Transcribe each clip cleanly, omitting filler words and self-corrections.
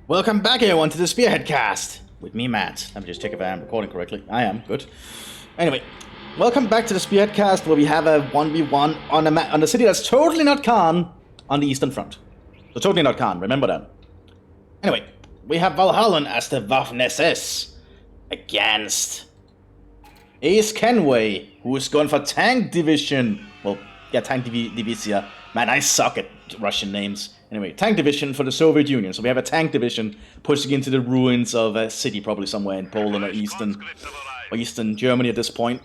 Welcome back everyone to the Spearhead cast with me, Matt. Let me just check if I am recording correctly. I am, good. Anyway, welcome back to the Spearhead cast where we have a 1v1 on a city that's totally not Khan on the Eastern Front. So totally not Khan, remember that. Anyway, we have Valhallan as the Mthis against Ace Kenway, who is going for Tank Division. Well, yeah, Tank Division. Man, I suck at Russian names. Anyway, Tank Division for the Soviet Union. So we have a Tank Division pushing into the ruins of a city, probably somewhere in Poland or Eastern Germany at this point.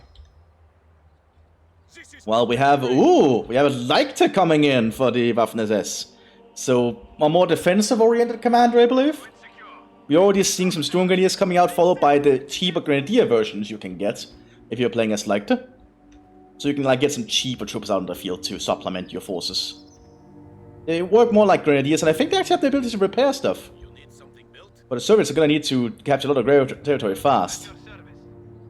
Well, we have a Leichter coming in for the Mthis. So, a more defensive-oriented commander, I believe. We're already seeing some Storm Grenadiers coming out, followed by the cheaper Grenadier versions you can get if you're playing as Leichter. So you can get some cheaper troops out in the field to supplement your forces. They work more like Grenadiers, and I think they actually have the ability to repair stuff. But the Soviets are going to need to capture a lot of territory fast.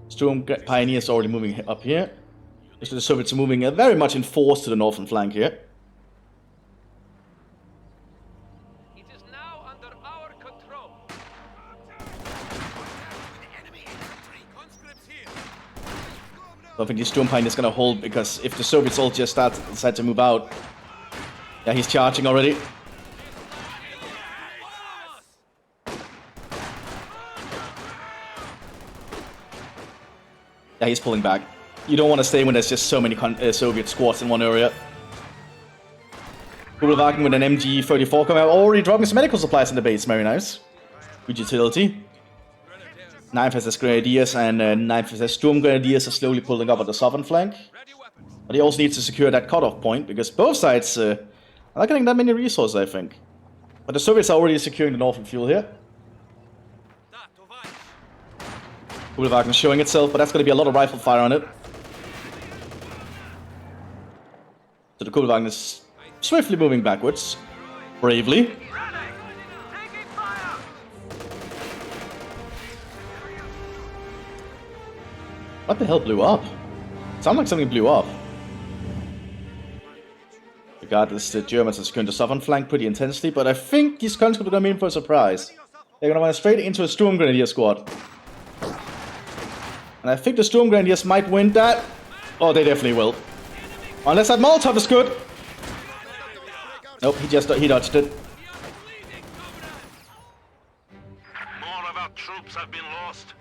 Storm Pioneers already moving up here. So the Soviets are moving very much in force to the northern flank here. It is now under our control. I don't think the Storm Pioneer is going to hold, because if the Soviets all just decide to move out. Yeah, he's charging already. Yeah, he's pulling back. You don't want to stay when there's just so many Soviet squads in one area. Kugelwagen with an MG-34 coming out, already dropping some medical supplies in the base. Very nice. Good utility. 9th SS Grenadiers and 9th SS Storm Grenadiers are slowly pulling up at the southern flank. But he also needs to secure that cutoff point, because both sides are not getting that many resources, I think. But the Soviets are already securing the northern fuel here. Kugelwagen showing itself, but that's going to be a lot of rifle fire on it. So the Kugelwagen is swiftly moving backwards. Bravely. What the hell blew up? Sounds like something blew up. Regardless, the Germans are securing the southern flank pretty intensely, but I think these conscripts are going to be in for a surprise. They're going to run straight into a Storm Grenadier squad. And I think the Storm Grenadiers might win that. Oh, they definitely will. Unless that Molotov is good. Nope, he dodged it. More of our troops have been lost.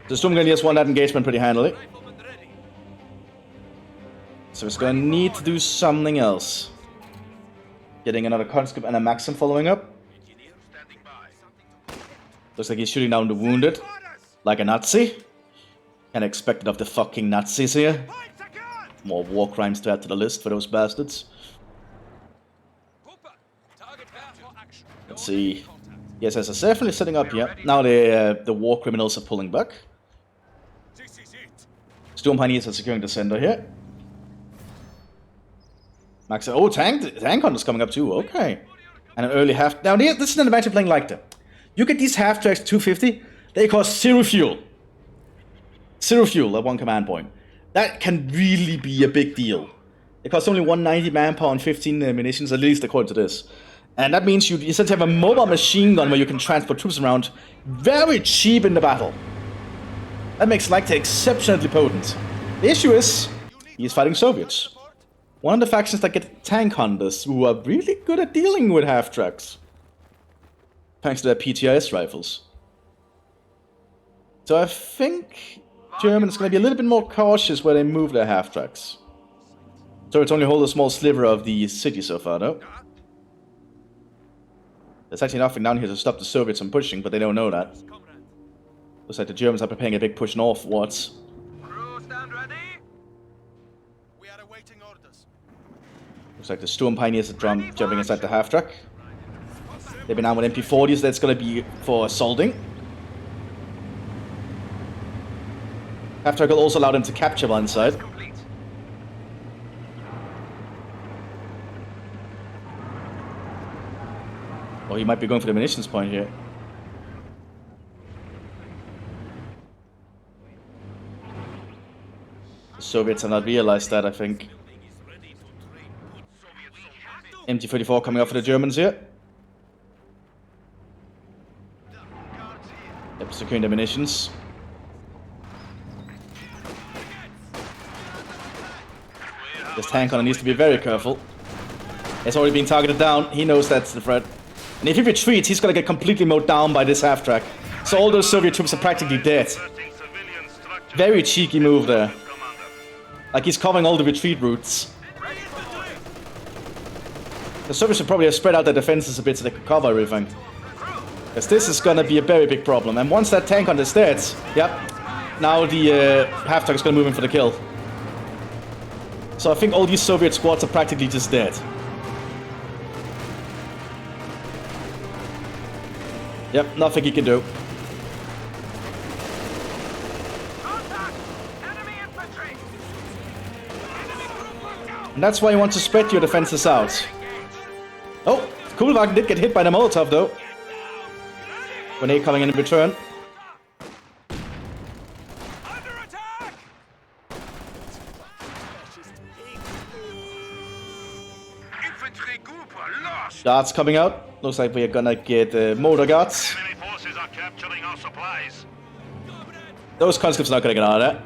The Storm Grenadiers won that engagement pretty handily. So it's going to need to do something else. Getting another conscript and a Maxim following up. Looks like he's shooting down the wounded. Like a Nazi. Can't expect it of the fucking Nazis here. More war crimes to add to the list for those bastards. Let's see. Yes, SS is definitely setting up here. Now the war criminals are pulling back. Storm Pioneers are securing the center here. Max, oh, tank hunters coming up too. Okay, and an early half. Now this is an advantage playing like that. You get these half tracks 250. They cost 0 fuel. 0 fuel at one command point. That can really be a big deal. It costs only 190 manpower and 15 munitions, at least according to this. And that means you essentially have a mobile machine gun where you can transport troops around very cheap in the battle. That makes Leichter exceptionally potent. The issue is, he's fighting Soviets. One of the factions that get tank hunters who are really good at dealing with half-tracks. Thanks to their PTIS rifles. So I think Germans are going to be a little bit more cautious where they move their half-tracks. So it's only hold a small sliver of the city so far, though. There's actually nothing down here to stop the Soviets from pushing, but they don't know that. Looks like the Germans are preparing a big push northwards. Crew, stand ready. We are awaiting orders. Looks like the Storm Pioneers are jumping inside the half-track. They've been armed with MP40s, that's going to be for assaulting. Half-track will also allow them to capture one side. Or he might be going for the munitions point here. The Soviets have not realized that, I think. MG-34 coming up for the Germans here. Yep, securing the munitions. This tank hunter needs to be very careful. It's already been targeted down. He knows that's the threat. And if he retreats, he's gonna get completely mowed down by this half-track. So all those Soviet troops are practically dead. Very cheeky move there. Like he's covering all the retreat routes. The Soviets should probably have spread out their defenses a bit so they could cover everything. Because this is gonna be a very big problem. And once that tank hunter is dead, yep, now the half-track is gonna move in for the kill. So I think all these Soviet squads are practically just dead. Yep, nothing he can do. And that's why you want to spread your defenses out. Oh, Kulwagen did get hit by the Molotov though. Grenade coming in return. Guards coming out. Looks like we are gonna get motor guards. Enemy forces are capturing our supplies. Those conscripts are not gonna get out of that.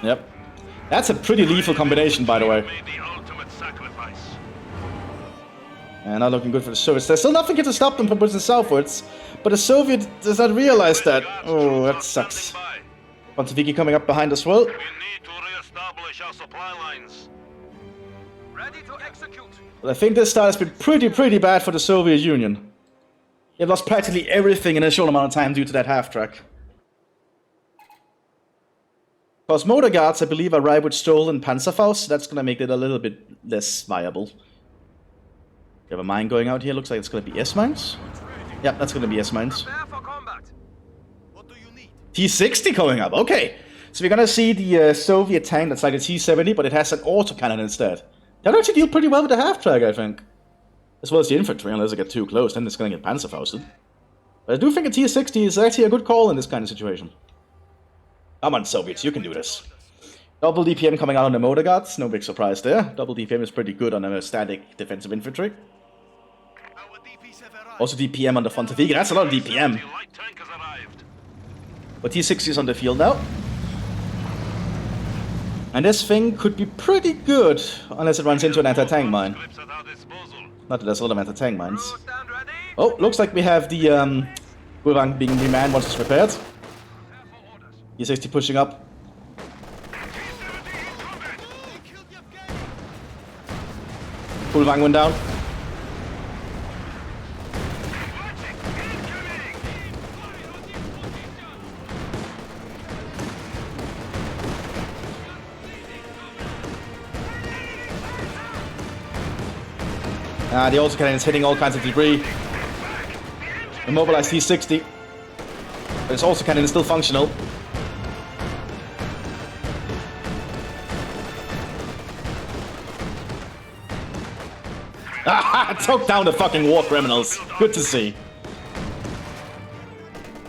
Yep. That's a pretty lethal combination, by the way. Made the ultimate sacrifice. And not looking good for the Soviets. There's still nothing here to stop them from pushing southwards. But the Soviet does not realize that. Oh, that sucks. Pontiviki coming up behind as well. We need to re-establish our supply lines. Ready to execute. But I think this start has been pretty bad for the Soviet Union. They've lost practically everything in a short amount of time due to that half-track. Because motor guards, I believe, arrive with stolen Panzerfaust. That's going to make it a little bit less viable. We have a mine going out here. Looks like it's going to be S-mines. Yeah, that's going to be S-mines. Prepare for combat. What do you need? T-60 going up. Okay. So we're going to see the Soviet tank that's like a T-70, but it has an autocannon instead. That actually deal pretty well with the half-track, I think. As well as the infantry, unless I get too close, then it's going to get Panzerfausted. But I do think a T-60 is actually a good call in this kind of situation. Come on, Soviets, you can do this. Double DPM coming out on the motor guards, no big surprise there. Double DPM is pretty good on a static defensive infantry. Our DPs have arrived. Also DPM on the Fontaviga, that's a lot of DPM. The light tank has arrived. But T-60 is on the field now. And this thing could be pretty good, unless it runs into an anti-tank mine. Conscripts at our disposal. Not that there's a lot of anti-tank mines. Crew stand ready. Oh, looks like we have the Gulwang being remanned once it's repaired. Prepare for orders. T-60 pushing up. Gulwang went down. The autocannon is hitting all kinds of debris. Immobilized T-60. But its autocannon is still functional. Took down the fucking war criminals. Good to see.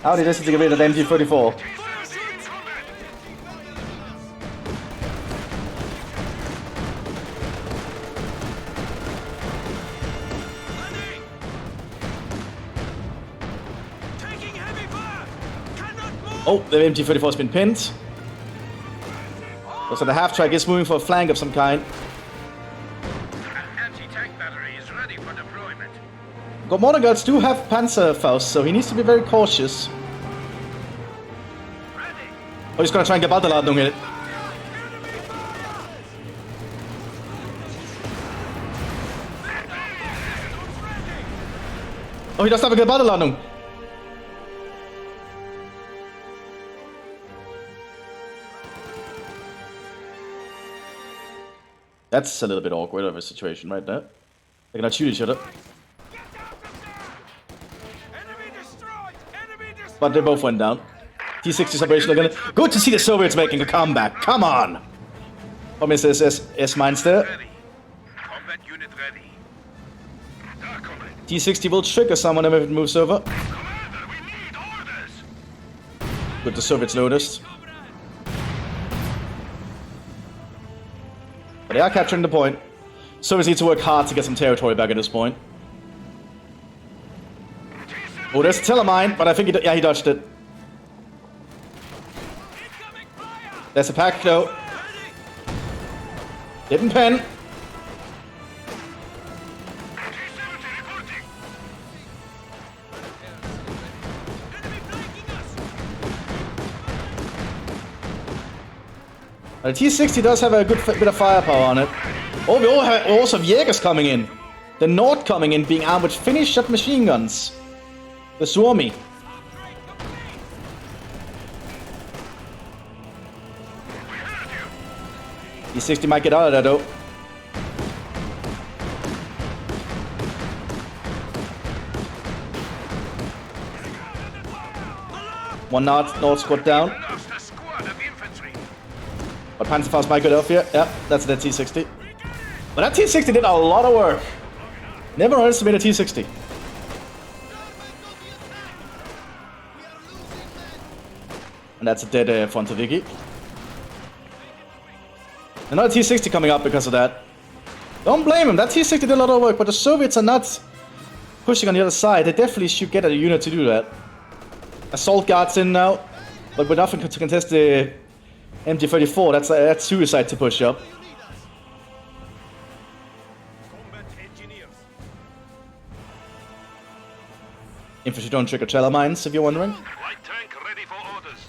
How did this to get rid of the MG-34? Taking heavy fire. Cannot move. Oh, the MG-34 has been pinned. So the half-track is moving for a flank of some kind. An anti-tank battery is ready for deployment. Gormoner guards do have Panzerfaust, so he needs to be very cautious. Ready. Oh, he's gonna try and get Balderladung in it. Oh, he doesn't have a good Balderladung. That's a little bit awkward of a situation right there. They're gonna shoot each other. Enemy destroyed. Enemy destroyed. But they both went down. T-60's operational again. Good to see the Soviets making a comeback. Come on! Oh, Mr. S-mines there. Ready. Combat unit ready. Da, comrade. T-60 will trigger someone if it moves over. Commander, we need orders. Good, the Soviets noticed. But they are capturing the point. Soviets need to work hard to get some territory back at this point. T-70 Oh, there's a Telemine, but I think he dodged it. There's a pack though. Didn't pen. The T60 does have a good bit of firepower on it. Oh, we also have Jägers coming in. The Nord coming in, being armed with finished shot machine guns. The Suomi. T60 might get out of there though. One Nord squad down. Lost a squad of infantry. But Panzerfaust might get off here. Yeah, that's the T60. But that T60 did a lot of work. Never underestimate a T60. And that's a dead Fontevicki. Another T60 coming up because of that. Don't blame him, that T60 did a lot of work, but the Soviets are not pushing on the other side. They definitely should get a unit to do that. Assault guards in now, but with nothing to contest the MG34, that's suicide to push up. Infantry don't trigger Telemines, if you're wondering. Light tank ready for orders.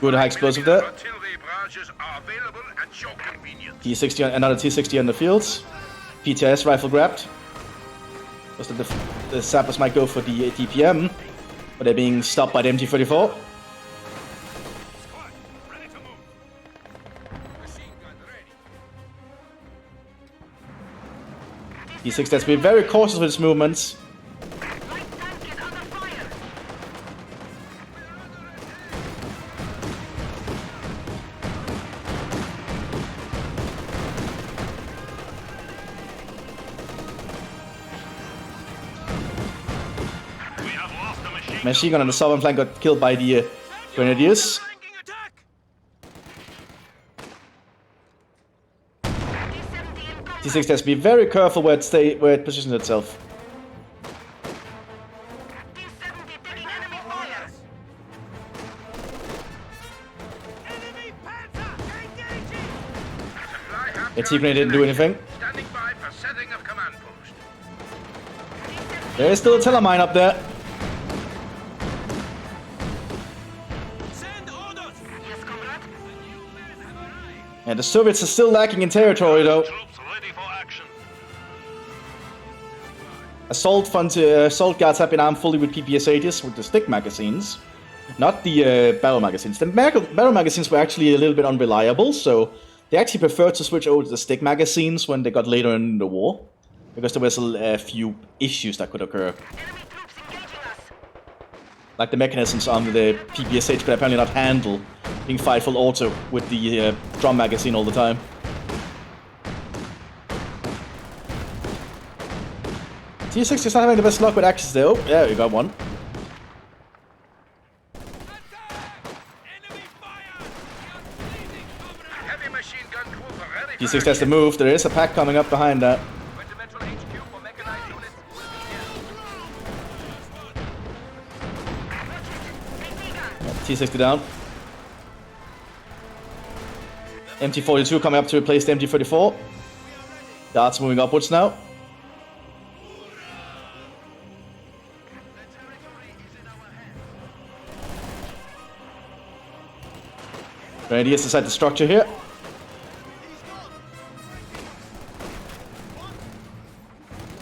Good high explosive there. Artillery barrages are available at your convenience. T60, another T60 on the fields. PTS rifle grabbed. Because the sappers might go for the DPM, but they're being stopped by the MG34. T6 has to be very cautious with his movements. Machine gun on the southern flank got killed by the Grenadiers. T6 has to be very careful where it positions itself. The T-Grenade didn't do anything. Standing by for setting of command post. There is still a Telemine up there. And the Soviets are still lacking in territory though. Troops ready for action. Assault guards have been armed fully with PPS-80s with the stick magazines. Not the barrel magazines. The barrel magazines were actually a little bit unreliable, so they actually preferred to switch over to the stick magazines when they got later in the war. Because there was a few issues that could occur. Like the mechanisms on the PPS-80 could apparently not handle being fired full auto with the drum magazine all the time. T6 is not having the best luck with axes though. Oh, yeah, you got one. Heavy machine gun trooper ready. T6 has to move. There is a pack coming up behind that. Regimental HQ for mechanized units. T60 down. MT42 coming up to replace the MT34. Darts moving upwards now. Grenadiers inside the structure here.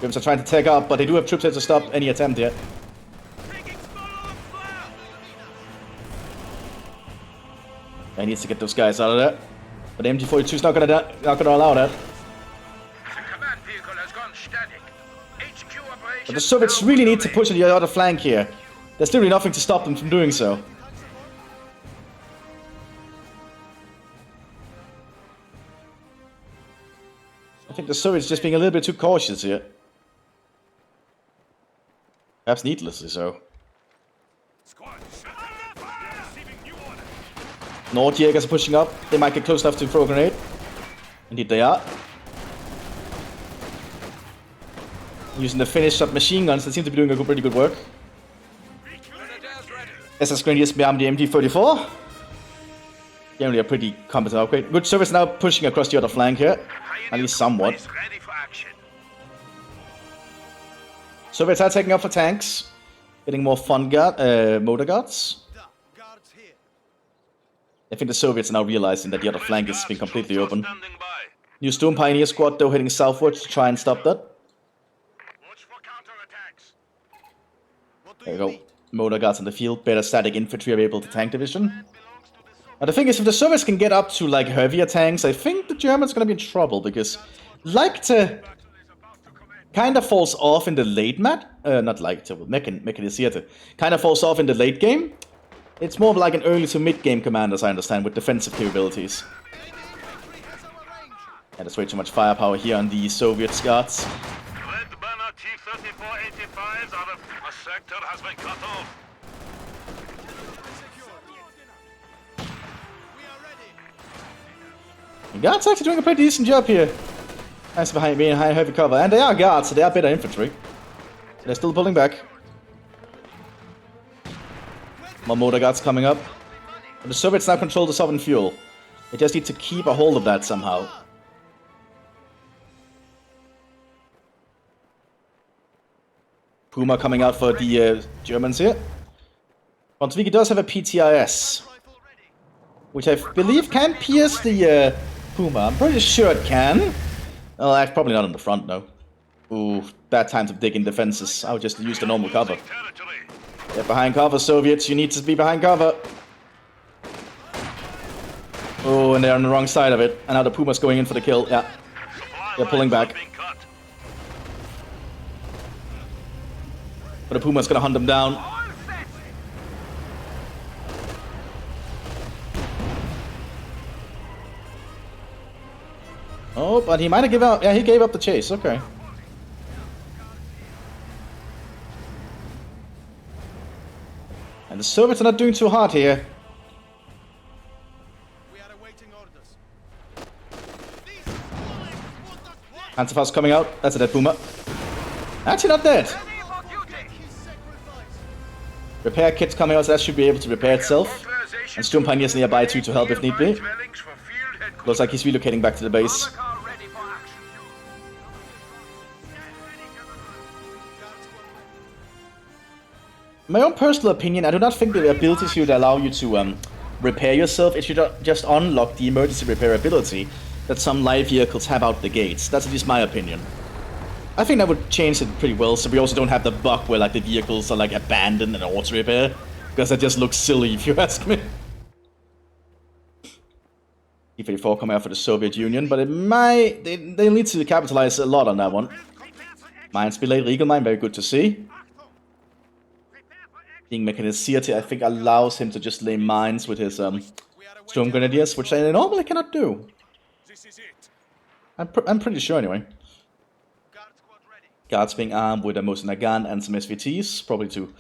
Grimms are trying to take up, but they do have troops here to stop any attempt yet. I need to get those guys out of there. But the MG42 is not gonna allow that. The command vehicle has gone static. HQ operations. But the Soviets really need to push on the other flank here. There's literally nothing to stop them from doing so. I think the Soviets just being a little bit too cautious here. Perhaps needlessly so. Nord Jägers are pushing up. They might get close enough to throw a grenade. Indeed they are. Using the finished up machine guns, they seem to be doing a pretty good work. Grenadiers ready. SS Grenadiers behind the MG34. Generally a pretty competent upgrade. Good service now pushing across the other flank here. At least somewhat. Is ready for action. Soviets are taking up for tanks. Getting more fun motor guards. Guards here. I think the Soviets are now realizing that the other flank is being completely Troops are open. standing by. New Storm Pioneer squad though heading southwards to try and stop that. Watch for counterattacks. What do There you you go. need? Motor guards in the field. Better static infantry are able to tank division. Now the thing is, if the Soviets can get up to like heavier tanks, I think the Germans are gonna be in trouble because Leichte kind of falls off in the late not Leichte, Mechanisierte. Kind of falls off in the late game. It's more of like an early to mid game command, as I understand, with defensive capabilities. And there's way too much firepower here on the Soviet guards. Red banner T-34-85s are a sector has been cut off. The guards are actually doing a pretty decent job here. Nice behind being high heavy cover. And they are guards, so they are better infantry. So they're still pulling back. More motor guards coming up. But the Soviets now control the southern fuel. They just need to keep a hold of that somehow. Puma coming out for the Germans here. Brunswick does have a PTIS, which I believe can pierce the Puma. I'm pretty sure it can. Well, that's probably not on the front, though. Ooh, bad time to dig in defenses. I would just use the normal cover. Territory. Get behind cover, Soviets. You need to be behind cover. Oh, and they're on the wrong side of it. And now the Puma's going in for the kill. Yeah, Supply they're pulling lines back. are being cut. But the Puma's gonna hunt them down. Oh, but he might have given up. Yeah, he gave up the chase. Okay. And the Soviets are not doing too hard here. We are awaiting orders. Panzerfaust coming out. That's a dead Puma. Actually not dead. Repair kit's coming out, so that should be able to repair itself. And Storm Pioneers nearby too to help if need be. Looks like he's relocating back to the base. My own personal opinion, I do not think the ability should allow you to repair yourself. It should just unlock the emergency repair ability that some light vehicles have out the gates. That's at least my opinion. I think that would change it pretty well, so we also don't have the bug where like the vehicles are like abandoned and auto repair, because that just looks silly if you ask me. T-34 coming out for the Soviet Union, but it might they need to capitalize a lot on that one. Mines belayed, Regal Mine, very good to see. Being Mechanisierte, I think, allows him to just lay mines with his Storm Grenadiers, which I normally cannot do. This is it. I'm pretty sure anyway. Guard squad ready. Guards being armed with a Mosin Nagant and some SVTs, probably to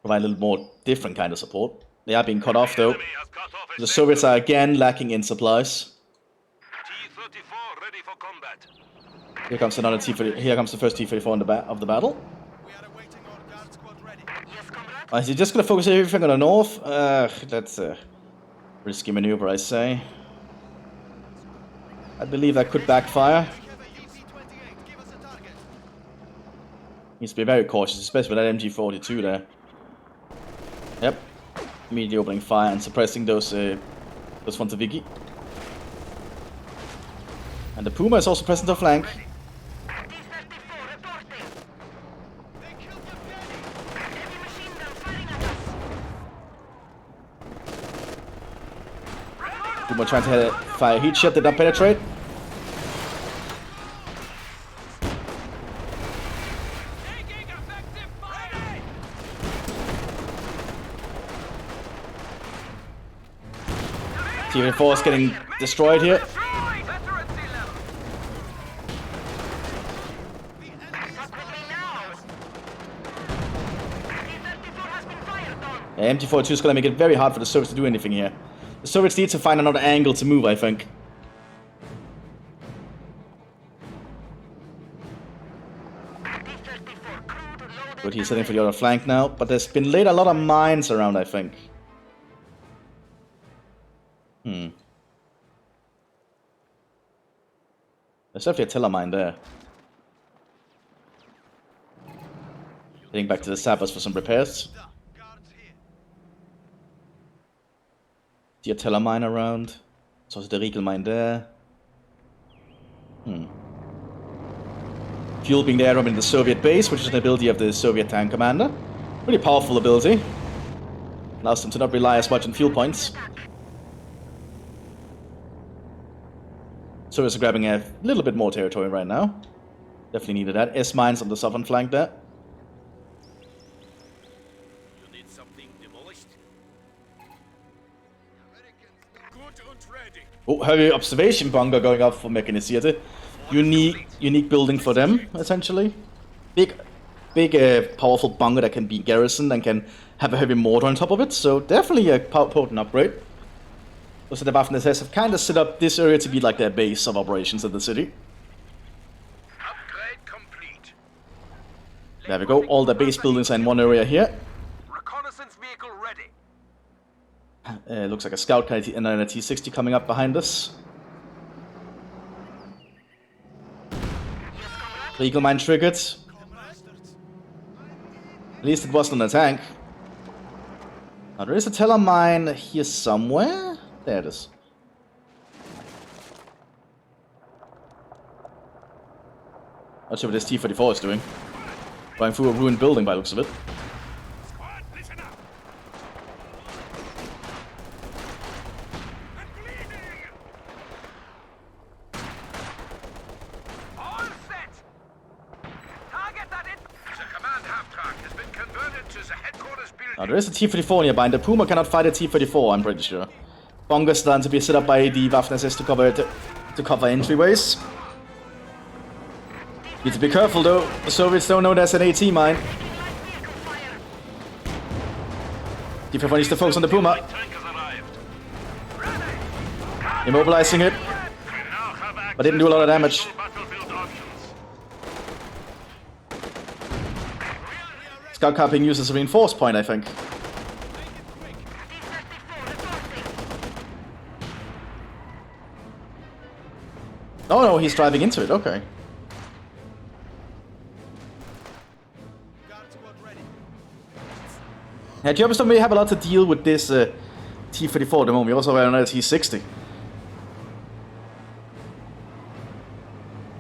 provide a little more different kind of support. They are being cut off though. Enemy has cut off The Soviets are again lacking in supplies. T-34 ready for combat. Here comes another T-34. Here comes the first T-34 in of the battle. We are awaiting our guard squad ready. Yes, comrade. Is he just gonna focus everything on the north? That's a risky maneuver, I say. I believe that could backfire. We have a UC-28. Give us a target. Needs to be very cautious, especially with that MG42 there. Yep. Immediately opening fire and suppressing those Fontaviki. And the Puma is also present on flank. T-34 reporting. They killed the Penny. Heavy machine gun firing at us. Puma trying to fire a heat shot, did not penetrate. Taking effective fire. T-34 is getting destroyed here. Yeah, MT-42 is going to make it very hard for the Soviets to do anything here. The Soviets need to find another angle to move, I think. But he's heading for the other flank now. But there's been laid a lot of mines around, I think. There's definitely a tiller mine there. Heading back to the sappers for some repairs. The Attila mine around. So there's the Regal mine there. Fuel being there in the Soviet base, which is an ability of the Soviet tank commander. Pretty powerful ability. Allows them to not rely as much on fuel points. Soviets are grabbing a little bit more territory right now. Definitely needed that. S-mines on the southern flank there. You need something demolished? Good and ready. Oh, heavy observation bunker going up for Mechanisierte. Unique building for them, essentially. Big, powerful bunker that can be garrisoned and can have a heavy mortar on top of it. So definitely a potent upgrade. Also, the Waffen-SS have kind of set up this area to be like their base of operations in the city. Upgrade complete. There we go. All the base buildings are in one area here. Reconnaissance vehicle ready. Looks like a scout and a T-60 coming up behind us. Regal mine triggered. At least it wasn't a tank. Now there is a teller mine here somewhere. There it is. Not sure what this T-34 is doing. Going through a ruined building by the looks of it. Squad, listen up. I'm bleeding. All set. Target that in. The command half-track has been converted to the headquarters building. Now there is a T-34 nearby, and the Puma cannot fight a T-34, I'm pretty sure. Bunkers done to be set up by the Waffen-SS to cover entryways. Need to be careful though, the Soviets don't know there's an AT mine. T-34 needs to focus on the Puma. Tank has arrived. Immobilizing it, We now have access but didn't do a lot of damage. to battlefield options. Scout car being used as a reinforced point, I think. Oh no, he's driving into it, okay. Guard squad ready. Yeah, Germans don't really have a lot to deal with this T-34 at the moment. We also have another T-60.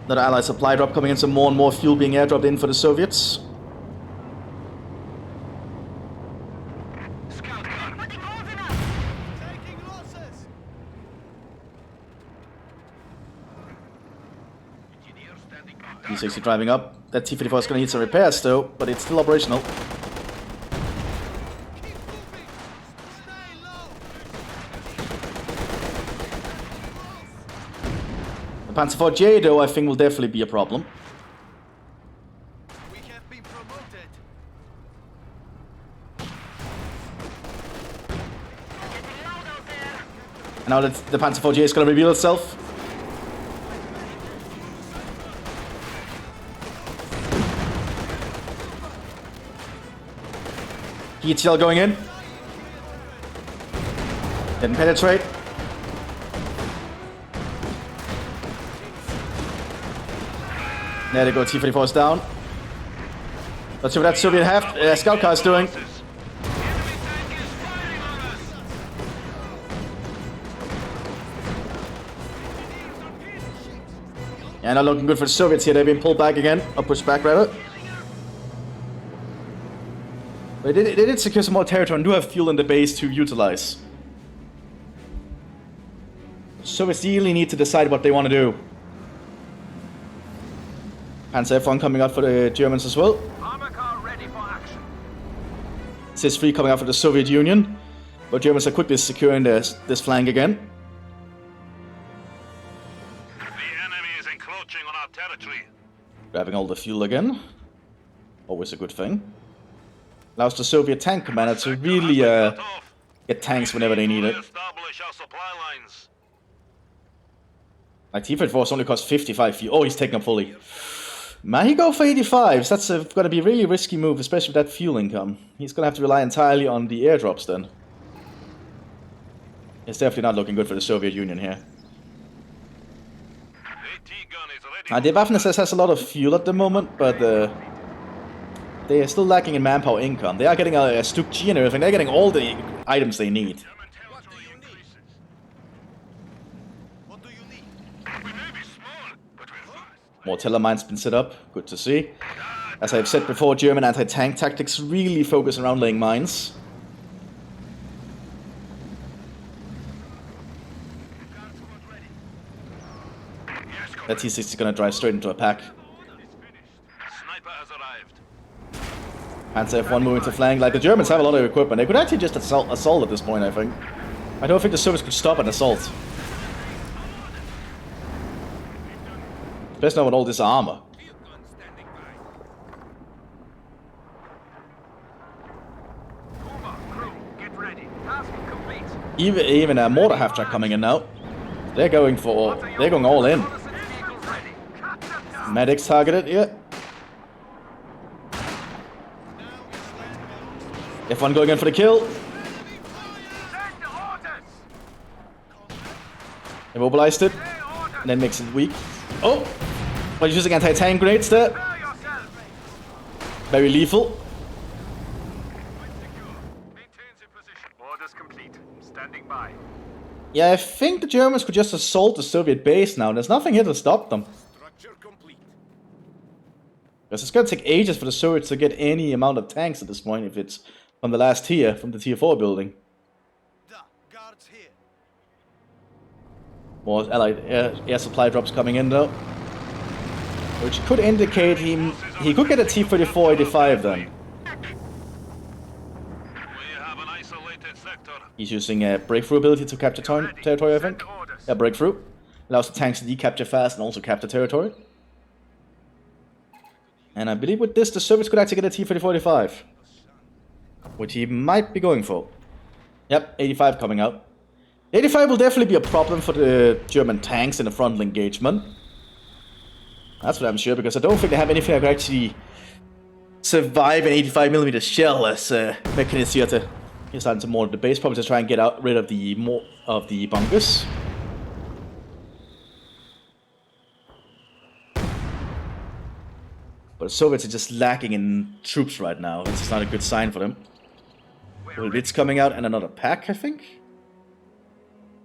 Another Allied supply drop coming in, so more and more fuel being airdropped in for the Soviets. Scout car. Taking losses. Engineer standing by. T-60 driving up. That T-34 is going to need some repairs though, but it's still operational. Keep moving. Stay low. The Panzer IV-J though, I think will definitely be a problem. We have been promoted. And now that the Panzer IV-J is going to reveal itself. ETL going in. Didn't penetrate. There they go, T-34 is down. Let's see what that Soviet scout car is doing. Enemy tank is firing on us. Yeah, not looking good for the Soviets here. They've been pulled back again, or pushed back rather. But they did secure some more territory and do have fuel in the base to utilize. Soviets really need to decide what they want to do. Panzer F1 coming out for the Germans as well. Armor car ready for action. CIS-3 coming out for the Soviet Union. But Germans are quickly securing this flank again. The enemy is encroaching on our territory. Grabbing all the fuel again. Always a good thing. Allows the Soviet tank commander to really Cut off. get tanks whenever they need it. Establish our supply lines. Like T-34 only costs 55 fuel. Oh, he's taken up fully. Might he go for 85s? That's going to be a really risky move, especially with that fuel income. He's going to have to rely entirely on the airdrops then. It's definitely not looking good for the Soviet Union here. The Waffen-SS has a lot of fuel at the moment, but they are still lacking in manpower income. They are getting a Stuk G and everything. They're getting all the items they need. What do you need? More teller mines been set up. Good to see. As I've said before, German anti-tank tactics really focus around laying mines. That T6 is gonna drive straight into a pack. Sniper has arrived. Panzer F1 moving to flank. Like, the Germans have a lot of equipment. They could actually just assault at this point, I think. I don't think the Soviets could stop an assault. Especially not with all this armor. Get ready. Task complete. Even a mortar half-track coming in now. They're going all in. Medics targeted, yeah. F1 going in for the kill. Immobilized it. And then makes it weak. Oh! But he's using anti-tank grenades there. Very lethal. Orders complete. Standing by. Yeah, I think the Germans could just assault the Soviet base now. There's nothing here to stop them. Structure complete. Because it's gonna take ages for the Soviets to get any amount of tanks at this point if it's from the last tier, from the tier 4 building. Da, guards here. More allied air supply drops coming in though. Which could indicate he could get a T-34-85 then. We have an isolated sector. He's using a breakthrough ability to capture territory, I think. Yeah, breakthrough. Allows the tanks to decapture fast and also capture territory. And I believe with this, the Soviets could actually get a T-34-85. Which he might be going for. Yep, 85 coming out. 85 will definitely be a problem for the German tanks in the frontal engagement. That's what I'm sure, because I don't think they have anything that could actually survive an 85mm shell as Mthis here to he's starting to mortar the base, probably to try and get rid of the bunkers. But the Soviets are just lacking in troops right now. This is not a good sign for them. It's coming out and another pack, I think.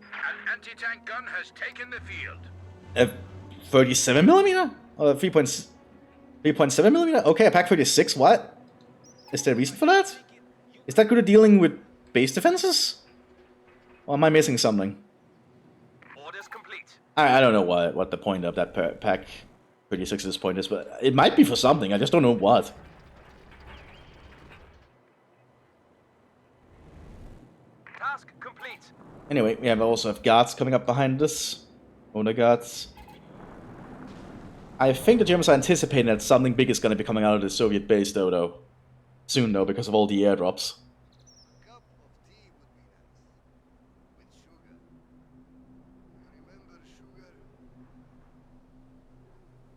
An anti-tank gun has taken the field. A 37mm? Or 3.7mm? Okay, a pack 36, what? Is there a reason for that? Is that good at dealing with base defenses? Or am I missing something? Orders complete. I don't know what the point of that pack 36 at this point is, but it might be for something, I just don't know what. Task complete. Anyway, we also have guards coming up behind us. Owner guards. I think the Germans are anticipating that something big is going to be coming out of the Soviet base though. Soon though, because of all the airdrops. A cup of tea would be nice. With sugar. You remember sugar?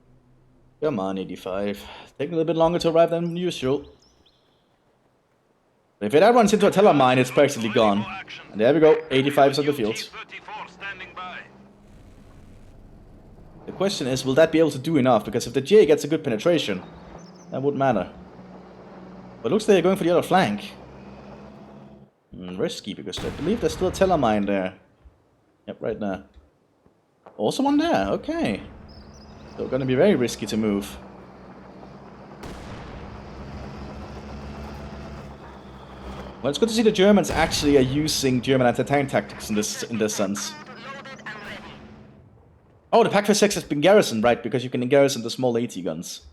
Come on, 85. Taking a little bit longer to arrive than usual. But if it runs into a teller mine, it's practically gone. And there we go, 85's on the field. T-34 standing by. The question is, will that be able to do enough? Because if the J gets a good penetration, that wouldn't matter. But it looks like they're going for the other flank. Risky, because I believe there's still a teller mine there. Yep, right there. Also one there, okay. So gonna be very risky to move. Well, it's good to see the Germans actually are using German anti-tank tactics in this sense. Oh, the Pack 46 has been garrisoned, right? Because you can garrison the small AT guns.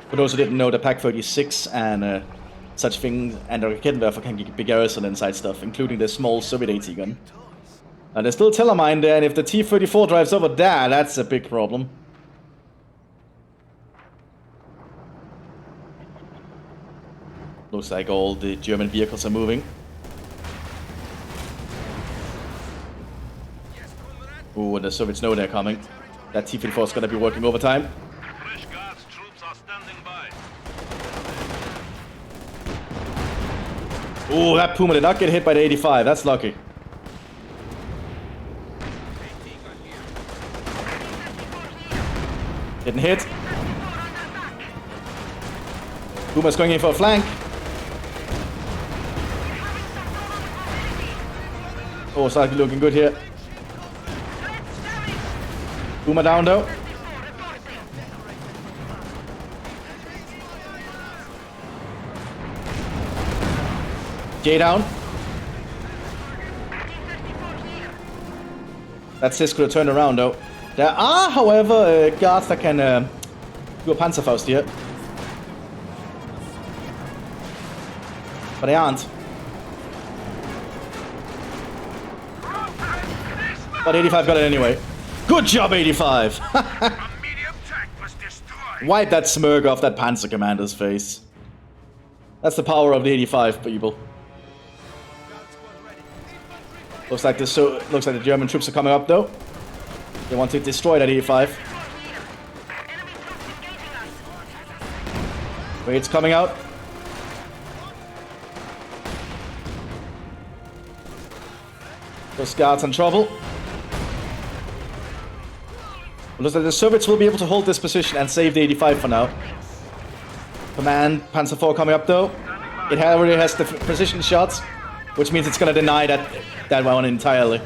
For those who didn't know, the Pack 36 and such things and the Rakettenwerfer can be garrisoned inside stuff, including the small Soviet AT gun. There's still a teller mine there, and if the T-34 drives over there, that's a big problem. Looks like all the German vehicles are moving. Ooh, and the Soviets know they're coming. That T-54 is gonna be working overtime. Fresh guards troops are standing by. Ooh, that Puma did not get hit by the 85. That's lucky. Getting hit. Puma's going in for a flank. Oh, it's actually looking good here. Puma down though. J down. That Sis could have turned around though. There are, however, guards that can do a Panzerfaust here. But they aren't. But 85 got it anyway. Good job, 85! A medium tank was destroyed. Wipe that smirk off that Panzer commander's face. That's the power of the 85 people. Looks like the German troops are coming up though. They want to destroy that 85. Wait, it's coming out. Those guards in trouble. Looks like the Soviets will be able to hold this position and save the 85 for now. Command Panzer IV coming up though. It already has the precision shots, which means it's gonna deny that one entirely.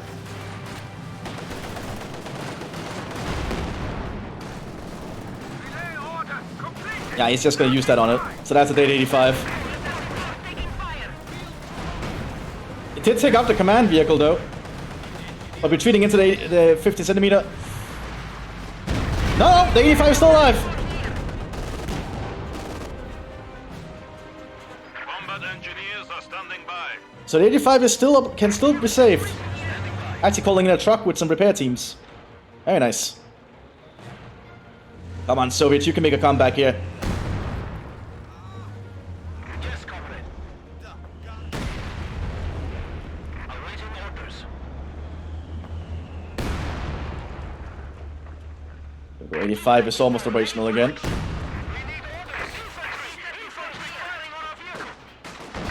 Relay order complete. Yeah, he's just gonna use that on it. So that's a Date 85. It did take out the command vehicle though. But retreating into the 50 centimeter. No, the 85 is still alive. Combat engineers are standing by. So the 85 is still up, can still be saved. Actually calling in a truck with some repair teams. Very nice. Come on, Soviets, you can make a comeback here. Yes, comrade. Awaiting orders. The 85 is almost operational again.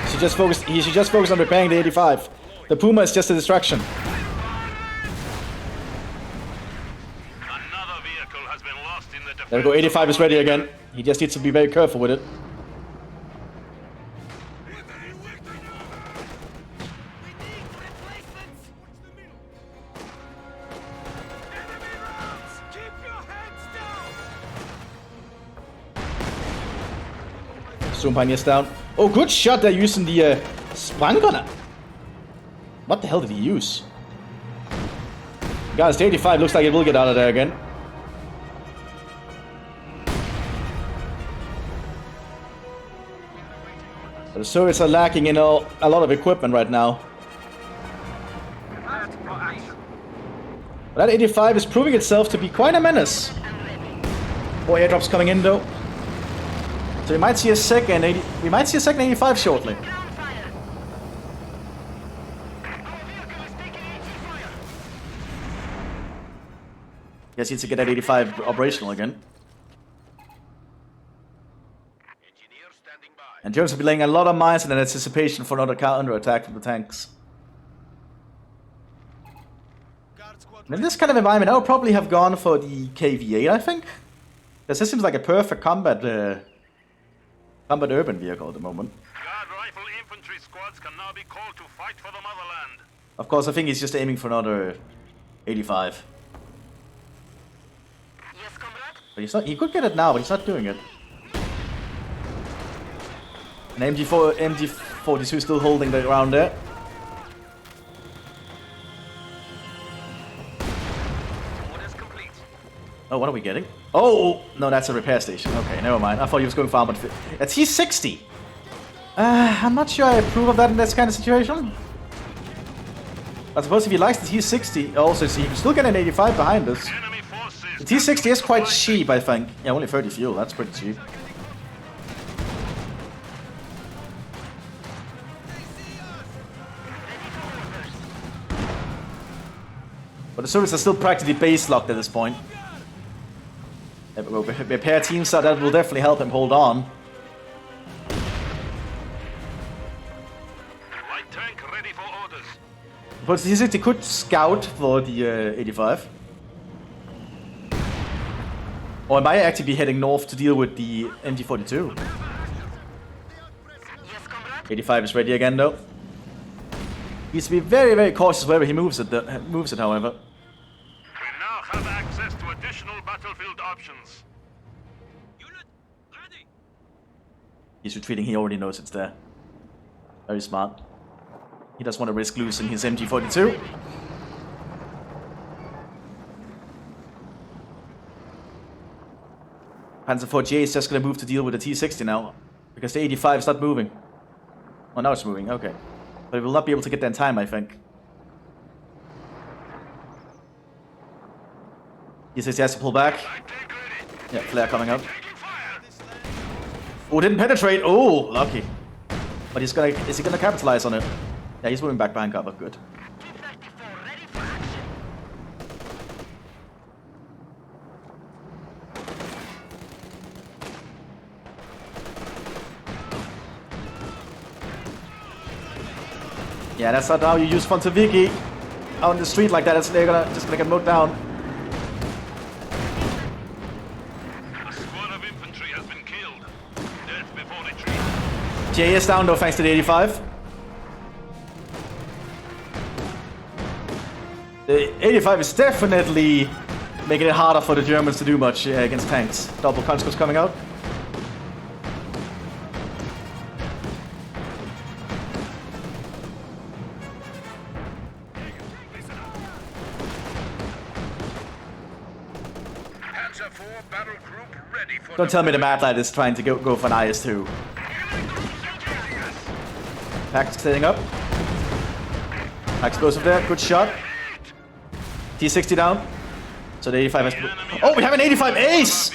He should just focus on repairing the 85. The Puma is just a distraction. Another vehicle has been lost in the defense. There we go, 85 is ready again. He just needs to be very careful with it. Zoom pioneers down. Oh, good shot. They're using the Spranggunner. What the hell did he use? Guys, the 85 looks like it will get out of there again. But the Soviets are lacking in a lot of equipment right now. But that 85 is proving itself to be quite a menace. More airdrops coming in though. So we might see a second 85 shortly. Guess he needs to get that 85 operational again. Engineers standing by. And Germans will be laying a lot of mines in anticipation for another counter attack from the tanks. And in this kind of environment, I would probably have gone for the KV-8, I think. Because this seems like a perfect combat urban vehicle at the moment. Guard rifle infantry squads can now be called to fight for the motherland. Of course, I think he's just aiming for another 85. Yes, comrade. But he's not. He could get it now, but he's not doing it. And MG42 is still holding the ground there. Orders complete. Oh, what are we getting? Oh, no, that's a repair station. Okay, never mind. I thought he was going for armored. That's T60. I'm not sure I approve of that in this kind of situation. I suppose if he likes the T60, also see, he can still get an 85 behind us. Enemy forces. The T60 is quite cheap, I think. Yeah, only 30 fuel. That's pretty cheap. But But the Soviets are still practically base locked at this point. Repair teams, so that will definitely help him hold on. Light tank ready for orders. But he said he could scout for the 85. Or I might actually be heading north to deal with the MG42. 85 is ready again though. He needs to be very, very cautious wherever he moves it, however. We now have access to additional battlefield options. Unit ready. He's retreating, he already knows it's there. Very smart. He doesn't want to risk losing his MG42. Panzer 4J is just going to move to deal with the T60 now. Because the 85 is not moving. Oh, now it's moving, okay. But it will not be able to get there in time, I think. He says he has to pull back. Yeah, flare coming up. Oh, didn't penetrate. Oh, lucky. But is he gonna capitalize on it? Yeah, he's moving back behind cover. Good. Yeah, that's not how you use Fontaviki out in the street like that. They're just gonna get mowed down. A squad of infantry has been killed. Death before retreat. J is down though, thanks to the 85. The 85 is definitely making it harder for the Germans to do much against tanks. Double conscripts coming out. Don't tell me the Mad Lad is trying to go for an IS-2. Pack setting up. Explosive there, good shot. T60 down. So the 85 has... Oh, we have an 85 ace!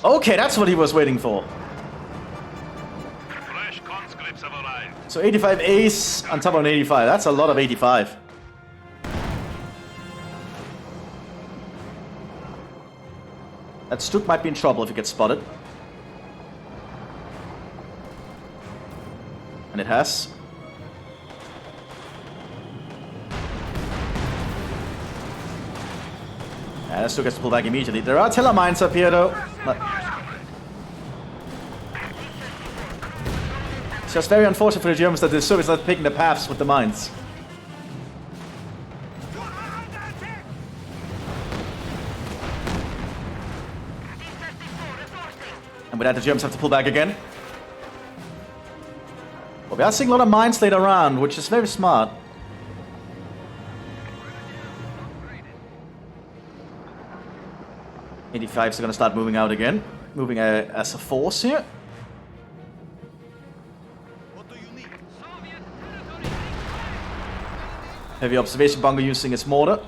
Okay, that's what he was waiting for. Fresh conscripts have arrived. So 85 ace on top of an 85. That's a lot of 85. That Stuk might be in trouble if he gets spotted. And it has. Yeah, that Stuk has to pull back immediately. There are artillery mines up here though. It's just very unfortunate for the Germans that the Soviets are not picking the paths with the mines. And with that, the Germans have to pull back again. But we are seeing a lot of mines laid around, which is very smart. '85s are going to start moving out again. Moving as a force here. What do you need? Heavy observation bunker using its mortar.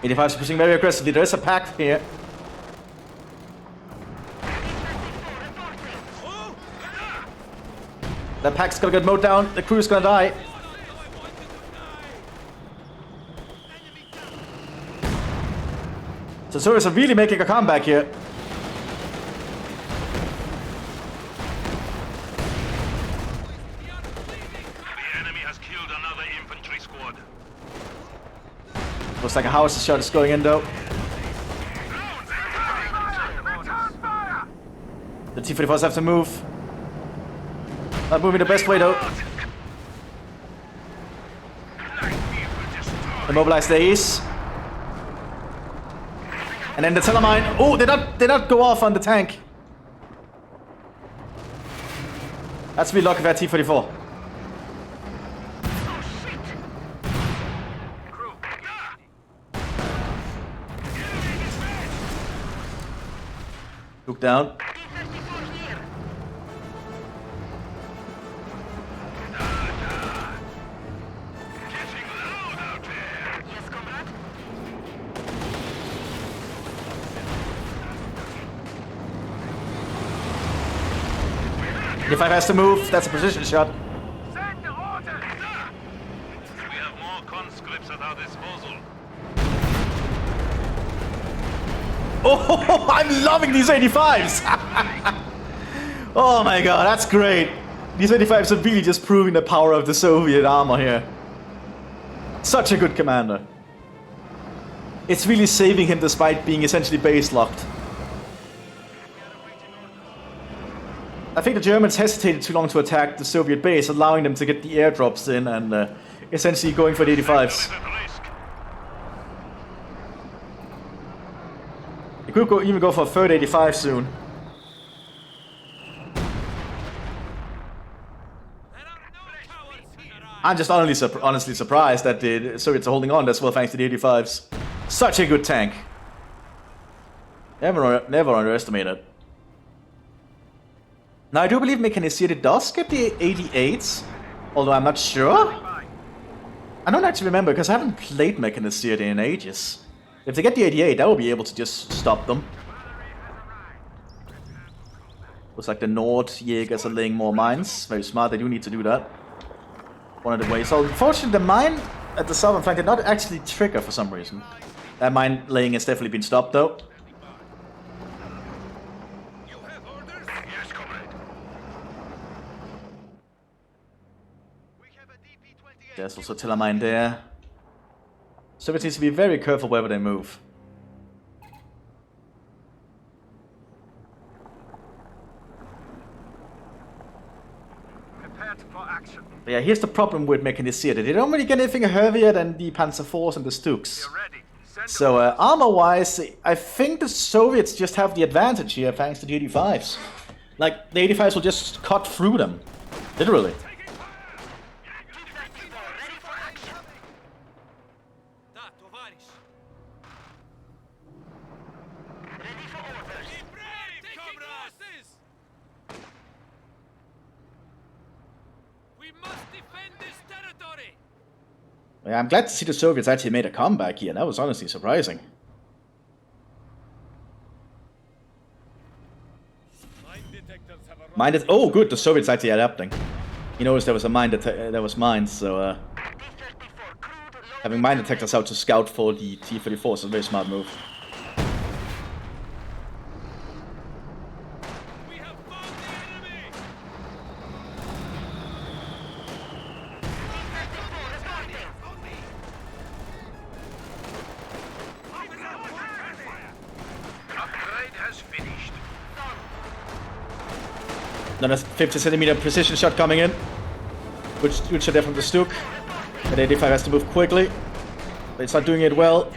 '85 is pushing very aggressively. There is a pack here. That pack's gonna get mowed down. The crew's gonna die. So Soviets are really making a comeback here. The enemy has killed another infantry squad. Looks like a house shot is going in though. The T-44s have to move. Not moving the best way though. Immobilize the ace. And then the telemine. Oh, did not go off on the tank. That's me lucky for that T-44. Look down. If I has to move, that's a precision shot. Send orders! We have more conscripts at our disposal. Oh, I'm loving these 85s! Oh my god, that's great. These 85s are really just proving the power of the Soviet armor here. Such a good commander. It's really saving him despite being essentially base locked. I think the Germans hesitated too long to attack the Soviet base, allowing them to get the airdrops in and essentially going for the 85s. They could even go for a third 85 soon. I'm just honestly surprised that the Soviets are holding on as well thanks to the 85s. Such a good tank. Never underestimate it. Now I do believe Mechanized does get the 88s, although I'm not sure. I don't actually remember because I haven't played Mechanized in ages. If they get the 88, that will be able to just stop them. Looks like the Nordjägers are laying more mines. Very smart, they do need to do that. One of the ways. So unfortunately the mine at the southern flank did not actually trigger for some reason. That mine laying has definitely been stopped though. Yes, comrade. There's also a mine there. So it needs to be very careful wherever they move. Prepared for action. But yeah, here's the problem with Mechanized. They don't really get anything heavier than the Panzer IVs and the Stuks. You're ready. Send So armor-wise, I think the Soviets just have the advantage here thanks to the 85s. Like, the 85s will just cut through them. Literally. Yeah, I'm glad to see the Soviets actually made a comeback here. That was honestly surprising. Oh, good. The Soviets actually adapting. He noticed there was a mine there was mines, so having mine detectors out to scout for the T-34 is a very smart move. Upgrade has finished. Then a 50cm precision shot coming in. Good shot there from the Stuk. The 85 has to move quickly. But it's not doing it well.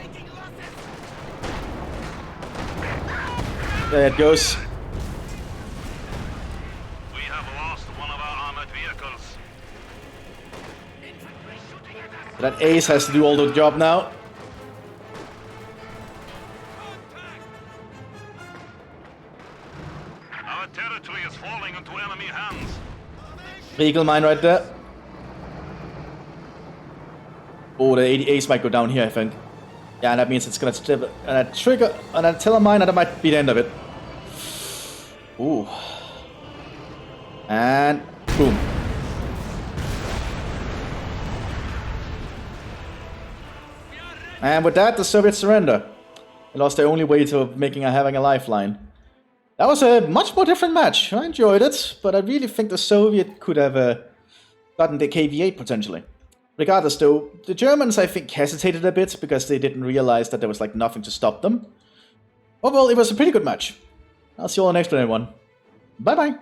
There it goes. We have lost one of our armored vehicles. That Ace has to do all the job now. Our territory is falling into enemy hands. Vehicle mine right there. Oh, the 80 Ace might go down here, I think. Yeah, and that means it's gonna trigger an artillery mine, and that might be the end of it. Ooh. And boom. And with that, the Soviets surrender. They lost their only way to having a lifeline. That was a much more different match. I enjoyed it, but I really think the Soviet could have gotten the KV-8 potentially. Regardless though, the Germans I think hesitated a bit because they didn't realize that there was like nothing to stop them. Overall, it was a pretty good match. I'll see you all next one, everyone. Bye bye.